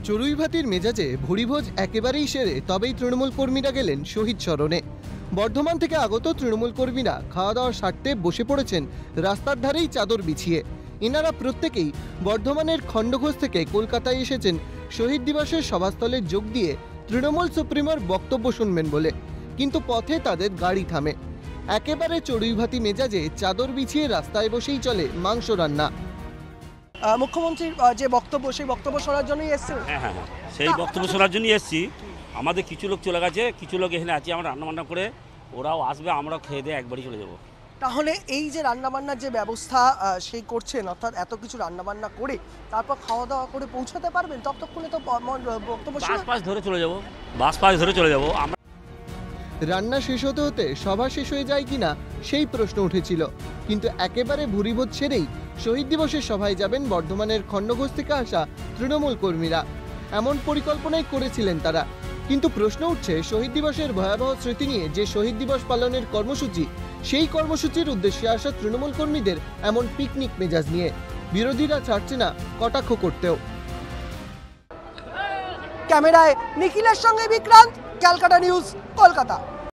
চড়ুইভাতির মেজাজে ভুরিভোজ একেবারেই সেরে তবেই তৃণমূল কর্মীরা গেলেন শহীদ স্মরণে। বর্ধমান থেকে আগত তৃণমূল কর্মীরা খাওয়া দাওয়ার স্বার্থে বসে পড়েছেন রাস্তার ধারেই চাদর বিছিয়ে। এনারা প্রত্যেকেই বর্ধমানের খণ্ডঘোষ থেকে কলকাতায় এসেছেন শহীদ দিবসের সভাস্থলে যোগ দিয়ে তৃণমূল সুপ্রিমোর বক্তব্য শুনবেন বলে, কিন্তু পথে তাদের গাড়ি থামে। একেবারে চড়ুইভাতি মেজাজে চাদর বিছিয়ে রাস্তায় বসেই চলে মাংস রান্না। মুখ্যমন্ত্রীর যে বক্তব্য, সেই বক্তব্য শোনার জন্যই এসেছেন। হ্যাঁ, সেই বক্তব্য শোনার জন্যই এসেছি। আমাদের কিছু লোক চলে গেছে, কিছু লোক এখানে আছে, আমরা রান্নাবান্না করে ওরাও আসবে, আমরাও খেয়ে দিয়ে একবারই চলে যাবো। তাহলে এই যে রান্নাবান্নার যে ব্যবস্থা সেই করছেন, অর্থাৎ এত কিছু রান্নাবান্না করে তারপর খাওয়া দাওয়া করে পৌঁছাতে পারবেন, ততক্ষণে তো বক্তব্য বাস ধরে চলে যাবো, বাস ধরে চলে যাবো। রান্না শেষ হতে হতে সভা শেষ হয়ে যায় কিনা সেই প্রশ্ন উঠেছিল, কিন্তু একেবারে ভুরিভোজ সেরেই শহীদ দিবসের সভায় যাবেন বর্ধমানের খণ্ডঘোষ থেকে আসা তৃণমূল কর্মীরা। এমন পরিকল্পনাই করেছিলেন তারা, কিন্তু প্রশ্ন উঠছে শহীদ দিবসের ভয়াবহ স্মৃতি নিয়ে যে শহীদ দিবস পালনের কর্মসূচি, সেই কর্মসূচির উদ্দেশ্যে আসা তৃণমূল কর্মীদের এমন পিকনিক মেজাজ নিয়ে বিরোধীরা ছাড়ছে না কটাক্ষ করতেও। ক্যামেরায় নিখিলের সঙ্গে বিক্রান্ত, ক্যালকাটা নিউজ, কলকাতা।